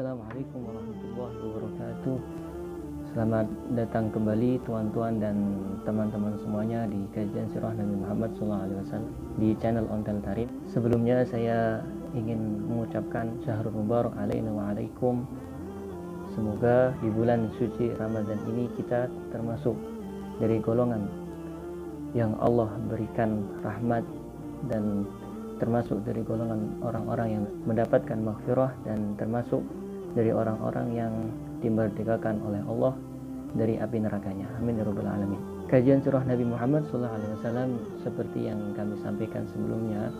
Assalamualaikum warahmatullahi wabarakatuh. Selamat datang kembali tuan-tuan dan teman-teman semuanya di kajian sirah Nabi Muhammad SAW di channel Ontel Tarif. Sebelumnya saya ingin mengucapkan Syahrul Mubarak alaina wa alaikum. Semoga di bulan suci Ramadan ini kita termasuk dari golongan yang Allah berikan rahmat dan termasuk dari golongan orang-orang yang mendapatkan maghfirah dan termasuk dari orang-orang yang dimerdekakan oleh Allah dari api nerakanya. Amin ya rabbal alamin. Kajian surah Nabi Muhammad SAW seperti yang kami sampaikan sebelumnya,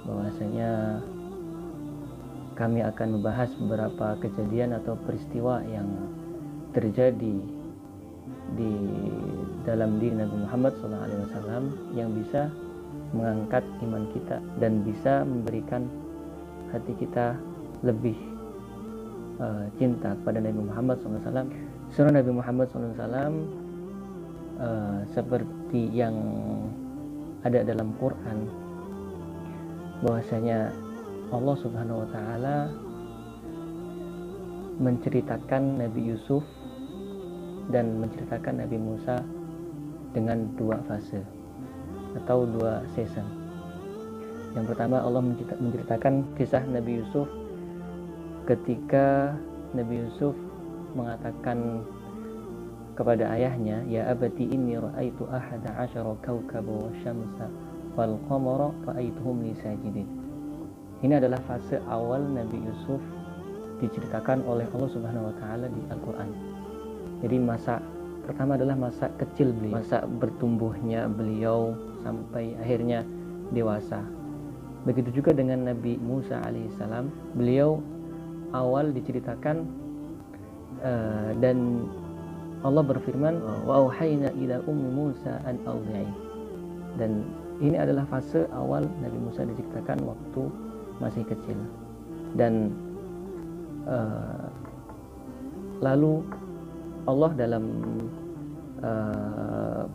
bahwasanya kami akan membahas beberapa kejadian atau peristiwa yang terjadi di dalam diri Nabi Muhammad SAW yang bisa mengangkat iman kita dan bisa memberikan hati kita lebih cinta kepada Nabi Muhammad SAW. Surah Nabi Muhammad SAW seperti yang ada dalam Quran, bahwasanya Allah Subhanahu wa Ta'ala menceritakan Nabi Yusuf dan menceritakan Nabi Musa dengan dua fase atau dua season. Yang pertama, Allah menceritakan kisah Nabi Yusuf ketika Nabi Yusuf mengatakan kepada ayahnya, ya abati inni ra'aitu ahada asyara kawkaba wasyamsa wal qamara ra'aituhum li sajidin. Ini adalah fase awal Nabi Yusuf diceritakan oleh Allah Subhanahu wa Ta'ala di Al-Quran. Jadi masa pertama adalah masa kecil beliau, masa bertumbuhnya beliau sampai akhirnya dewasa. Begitu juga dengan Nabi Musa alaihissalam, beliau awal diceritakan dan Allah berfirman, wa auhayna ila ummi Musa an ardi'i. Dan ini adalah fase awal Nabi Musa diceritakan waktu masih kecil. Dan lalu Allah dalam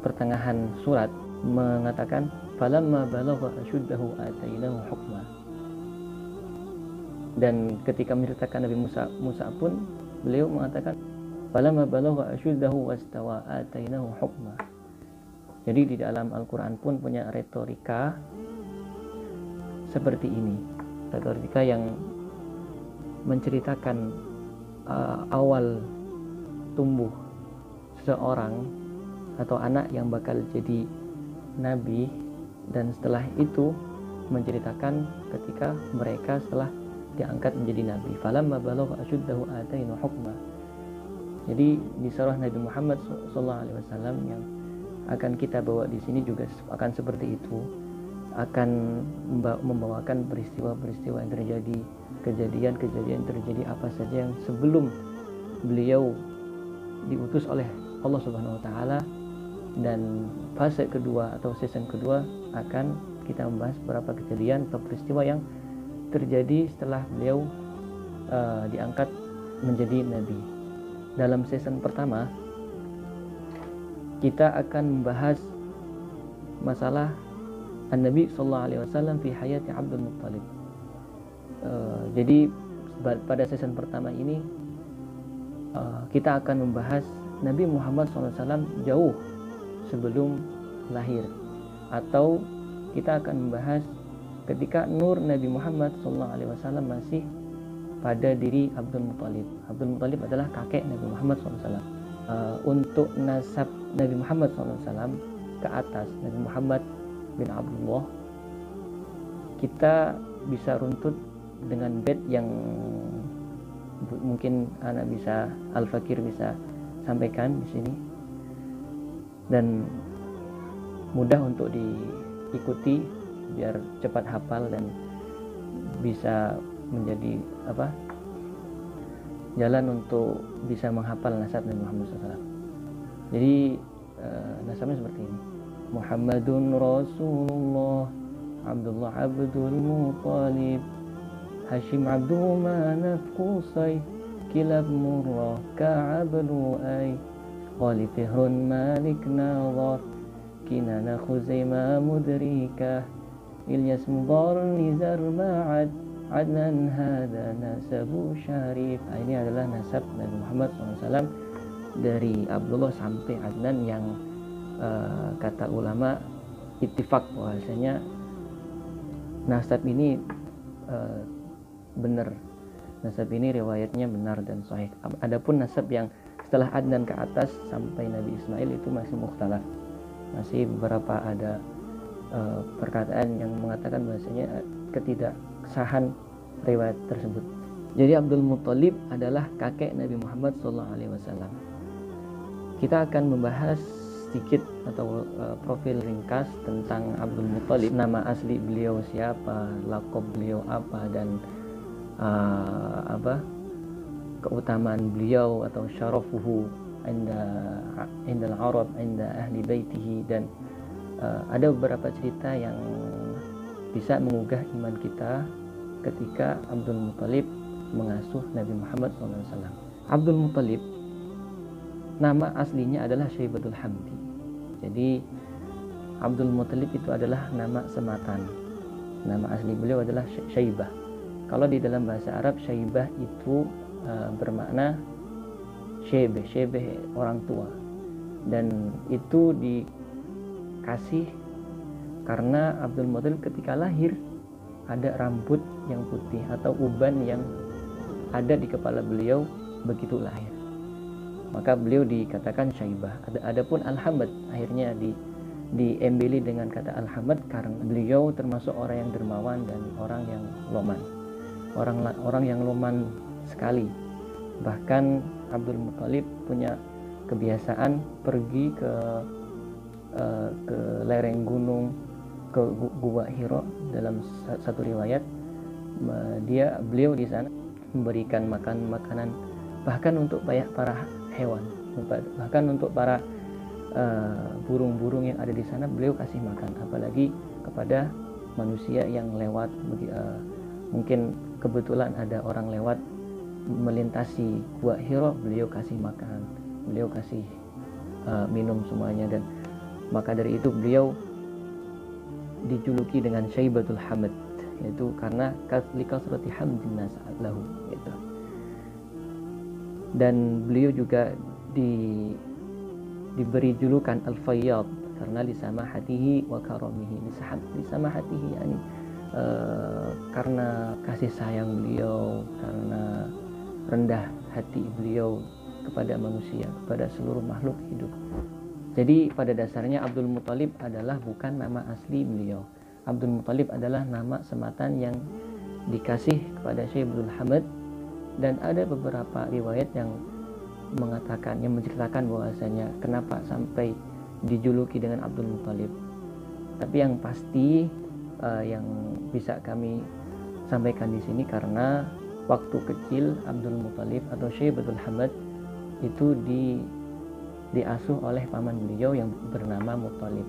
pertengahan surat mengatakan, falamma balagha ashuddahu atainahu hukma. Dan ketika menceritakan Nabi Musa pun beliau mengatakan, falamma balagha ashuddahu wastawa atainahu hukma. Jadi di dalam Al-Quran pun punya retorika seperti ini, retorika yang menceritakan awal tumbuh seseorang atau anak yang bakal jadi nabi, dan setelah itu menceritakan ketika mereka setelah diangkat menjadi nabi. Falamma balagha ashuddahu atainahu hukma. Jadi di surah Nabi Muhammad SAW yang akan kita bawa di sini juga akan seperti itu, akan membawakan peristiwa-peristiwa yang terjadi, kejadian-kejadian terjadi apa saja yang sebelum beliau diutus oleh Allah Subhanahu wa Ta'ala. Dan fase kedua atau season kedua akan kita membahas beberapa kejadian atau peristiwa yang terjadi setelah beliau diangkat menjadi nabi. Dalam season pertama kita akan membahas masalah An-Nabi sallallahu alaihi wasallam fi hayati Abdul Muttalib. Jadi pada season pertama ini kita akan membahas Nabi Muhammad SAW jauh sebelum lahir, atau kita akan membahas ketika nur Nabi Muhammad SAW masih pada diri Abdul Muttalib. Abdul Muttalib adalah kakek Nabi Muhammad SAW. Untuk nasab Nabi Muhammad SAW ke atas, Nabi Muhammad bin Abdullah, kita bisa runtut dengan bed yang mungkin anak bisa, Al-Fakir bisa sampaikan di sini dan mudah untuk diikuti biar cepat hafal dan bisa menjadi jalan untuk bisa menghafal nasab Nabi Muhammad SAW. Jadi nasabnya seperti ini: Muhammadun Rasulullah, Abdullah Abdul Muttalib, Hashim Abdul Manaf Qusay, Kilab Murrah Ka'ab Lu'ay, Qali Fihrun Malik Nawar, Kinana Khuzaimah Mudrikah, Ilyas Mudar Nizar Ma'ad, Adnan hadza nasabu syarif. Ini adalah nasab Nabi Muhammad SAW dari Abdullah sampai Adnan yang kata ulama ittifaq bahwasanya nasab ini benar. Nasab ini riwayatnya benar dan sahih. Adapun nasab yang setelah Adnan ke atas sampai Nabi Ismail itu masih mukhtalaf. Masih beberapa ada perkataan yang mengatakan bahwasanya ketidaksahan riwayat tersebut. Jadi Abdul Muthalib adalah kakek Nabi Muhammad SAW. Kita akan membahas sedikit atau profil ringkas tentang Abdul Muthalib. Nama asli beliau siapa, laqab beliau apa, dan keutamaan beliau atau syarafuhu inda al-Arab, inda ahli baitihi, dan ada beberapa cerita yang bisa mengugah iman kita ketika Abdul Muthalib mengasuh Nabi Muhammad SAW. Abdul Muthalib nama aslinya adalah Syaibatul Hamdi. Jadi Abdul Muthalib itu adalah nama sematan. Nama asli beliau adalah Syaibah. Kalau di dalam bahasa Arab, Syaibah itu bermakna syebeh orang tua, dan itu dikasih karena Abdul Muthalib ketika lahir ada rambut yang putih atau uban yang ada di kepala beliau begitu lahir, maka beliau dikatakan Syaibah. Adapun Al-Hamad akhirnya diembeli dengan kata Al-Hamad karena beliau termasuk orang yang dermawan dan orang yang loman, orang yang loman sekali. Bahkan Abdul Muthalib punya kebiasaan pergi ke lereng gunung, ke Gua Hira. Dalam satu riwayat beliau di sana memberikan makanan bahkan untuk para hewan, bahkan untuk para burung-burung yang ada di sana beliau kasih makan, apalagi kepada manusia yang lewat. Mungkin kebetulan ada orang lewat melintasi Gua Hira, beliau kasih makan, beliau kasih minum semuanya, dan maka dari itu beliau dijuluki dengan Syaibatul Hamd, yaitu karena likasrati hamdin nas lahu gitu. Dan beliau juga diberi julukan Al-Fayyad karena lisamahatihi wa karamihi. Lisamahatihi yani karena kasih sayang beliau, karena rendah hati beliau kepada manusia, kepada seluruh makhluk hidup. Jadi pada dasarnya Abdul Muthalib adalah bukan nama asli beliau. Abdul Muthalib adalah nama sematan yang dikasih kepada Syaibatul Hamd, dan ada beberapa riwayat yang menceritakan bahwasanya kenapa sampai dijuluki dengan Abdul Muthalib. Tapi yang pasti yang bisa kami sampaikan di sini, karena waktu kecil Abdul Muthalib atau Syaibatul Hamd itu diasuh oleh paman beliau yang bernama Muthalib.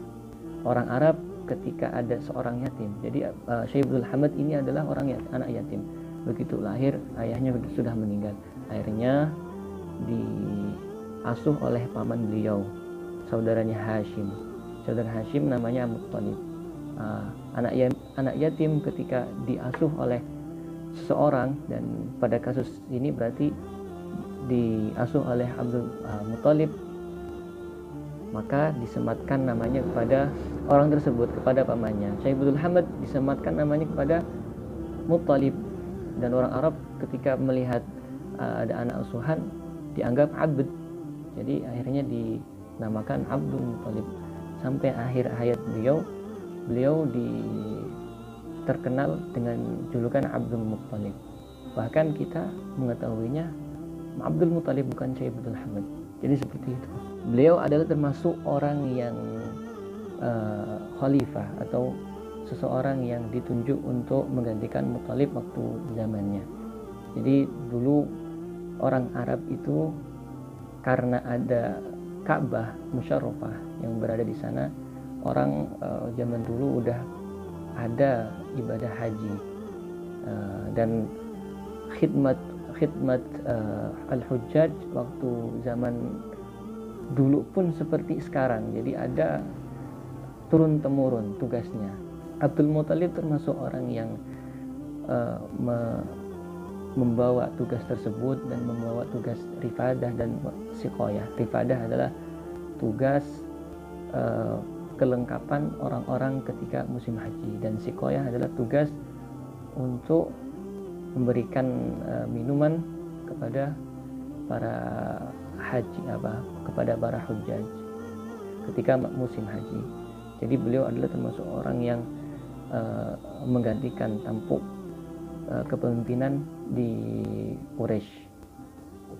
Orang Arab ketika ada seorang yatim, jadi Syaibatul Hamd ini adalah anak yatim. Begitu lahir ayahnya sudah meninggal, akhirnya diasuh oleh paman beliau, saudaranya Hashim. Saudara Hashim namanya Muthalib. Anak yatim ketika diasuh oleh seseorang, dan pada kasus ini berarti diasuh oleh Abdul Muthalib, maka disematkan namanya kepada orang tersebut, kepada pamannya. Syaibatul Hamd disematkan namanya kepada Muthalib, dan orang Arab ketika melihat ada anak asuhan dianggap abd, jadi akhirnya dinamakan Abdul Muthalib. Sampai akhir hayat beliau terkenal dengan julukan Abdul Muthalib. Bahkan kita mengetahuinya Abdul Muthalib bukan Syaibatul Hamd. Jadi seperti itu. Beliau adalah termasuk orang yang khalifah atau seseorang yang ditunjuk untuk menggantikan Muthalib waktu zamannya. Jadi dulu orang Arab itu karena ada Ka'bah Musyarrafah yang berada di sana, orang zaman dulu udah ada ibadah haji, dan khidmat al-hujjaj waktu zaman dulu pun seperti sekarang. Jadi ada turun temurun tugasnya. Abdul Muthalib termasuk orang yang membawa tugas tersebut dan membawa tugas rifadah dan siqayah. Rifadah adalah tugas kelengkapan orang-orang ketika musim haji, dan siqayah adalah tugas untuk memberikan minuman kepada para kepada para hujjaj ketika musim haji. Jadi beliau adalah termasuk orang yang menggantikan tampuk kepemimpinan di Quraisy.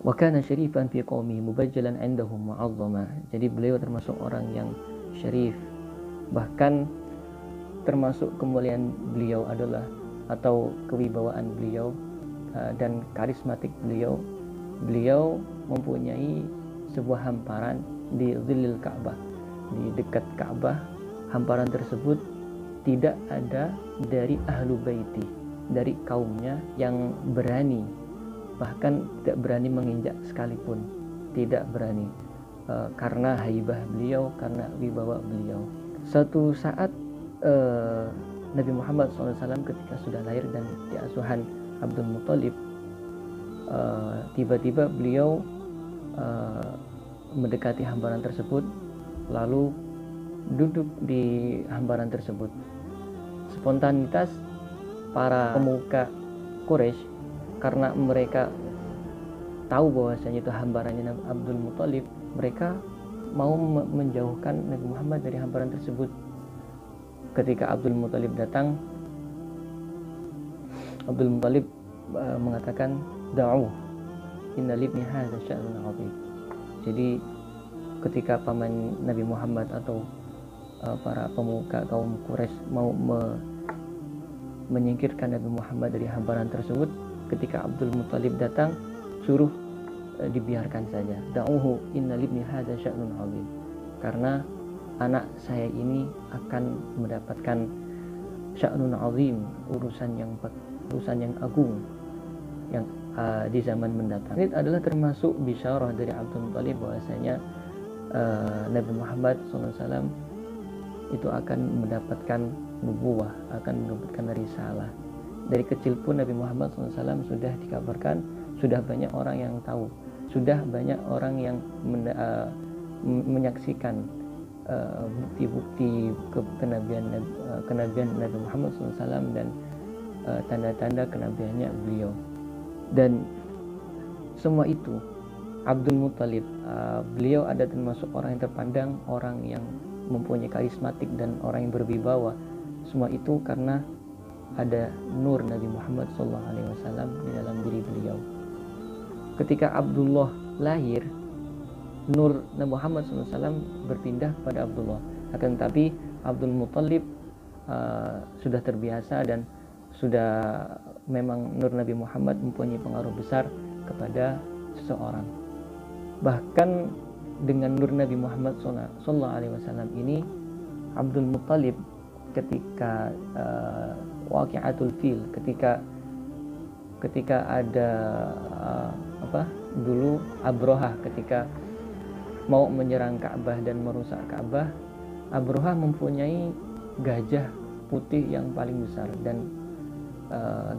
Wa kana syarifan fi qaumi mubajjalan 'indahum mu'azzama. Jadi beliau termasuk orang yang syarif, bahkan termasuk kemuliaan beliau adalah, atau kewibawaan beliau dan karismatik beliau mempunyai sebuah hamparan di zillil Ka'bah, di dekat Ka'bah. Hamparan tersebut tidak ada dari ahlu baiti, dari kaumnya yang berani, bahkan tidak berani menginjak sekalipun, tidak berani, karena haibah beliau, karena wibawa beliau. Suatu saat Nabi Muhammad SAW ketika sudah lahir dan di asuhan Abdul Muthalib, tiba-tiba beliau mendekati hamparan tersebut, lalu duduk di hamparan tersebut. Spontanitas para pemuka Quraisy, karena mereka tahu bahwasanya itu hamparannya Abdul Muthalib, mereka mau menjauhkan Nabi Muhammad dari hamparan tersebut. Ketika Abdul Muthalib datang, Abdul Muthalib mengatakan, "Da'u, inna libni hadza sya'nun 'azim." Jadi ketika paman Nabi Muhammad atau para pemuka kaum Quraisy mau menyingkirkan Nabi Muhammad dari hamparan tersebut, ketika Abdul Muthalib datang, suruh dibiarkan saja. Da'uhu, inna libni hadza sya'nun 'azim. Karena anak saya ini akan mendapatkan sya'nun 'azim, urusan yang agung yang di zaman mendatang. Ini adalah termasuk bisyarah dari Abdul Muthalib bahwasanya Nabi Muhammad SAW itu akan mendapatkan nubuwah, akan mendapatkan risalah. Dari kecil pun Nabi Muhammad SAW sudah dikabarkan, sudah banyak orang yang tahu, sudah banyak orang yang menyaksikan bukti-bukti kenabian Nabi Muhammad SAW dan tanda-tanda kenabiannya beliau. Dan semua itu Abdul Muthalib, beliau ada termasuk orang yang terpandang, orang yang mempunyai karismatik dan orang yang berwibawa. Semua itu karena ada nur Nabi Muhammad SAW di dalam diri beliau. Ketika Abdullah lahir, nur Nabi Muhammad SAW berpindah kepada Abdullah. Akan tetapi Abdul Muthalib sudah terbiasa dan sudah memang nur Nabi Muhammad mempunyai pengaruh besar kepada seseorang. Bahkan dengan nur Nabi Muhammad SAW ini, Abdul Muthalib ketika waqi'atul fil, ketika ada dulu Abrahah ketika mau menyerang Ka'bah dan merusak Ka'bah, Abrahah mempunyai gajah putih yang paling besar, dan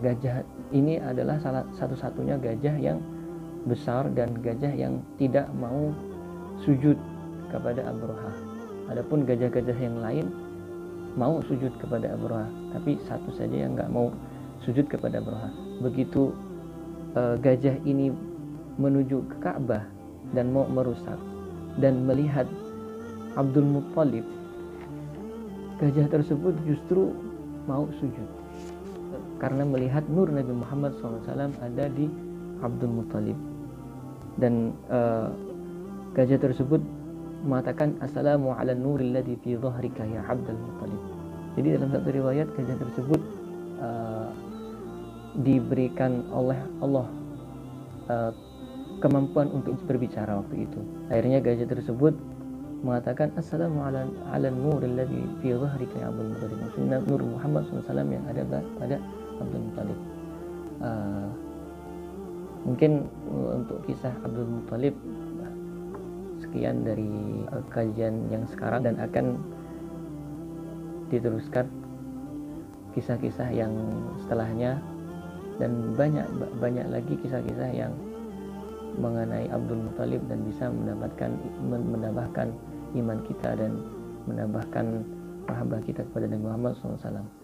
gajah ini adalah salah satu-satunya gajah yang besar dan gajah yang tidak mau sujud kepada Abrahah. Adapun gajah-gajah yang lain mau sujud kepada Abrahah, tapi satu saja yang nggak mau sujud kepada Abrahah. Begitu gajah ini menuju ke Ka'bah dan mau merusak dan melihat Abdul Muthalib, gajah tersebut justru mau sujud karena melihat nur Nabi Muhammad SAW ada di Abdul Muthalib. Dan gajah tersebut mengatakan, "Assalamu ala nuril ladzi fi dhahrika ya Abdul Muthalib." Jadi dalam satu riwayat gajah tersebut diberikan oleh Allah kemampuan untuk berbicara waktu itu. Akhirnya gajah tersebut mengatakan, "Assalamu ala nuril ladzi fi dhahrika ya Abdul Muthalib." Maksudnya nur Muhammad SAW yang ada pada Abdul Muthalib. Mungkin untuk kisah Abdul Muthalib sekian dari kajian yang sekarang, dan akan diteruskan kisah-kisah yang setelahnya. dan banyak lagi kisah-kisah yang mengenai Abdul Muthalib dan bisa menambahkan iman kita dan menambahkan mahabbah kita kepada Nabi Muhammad SAW.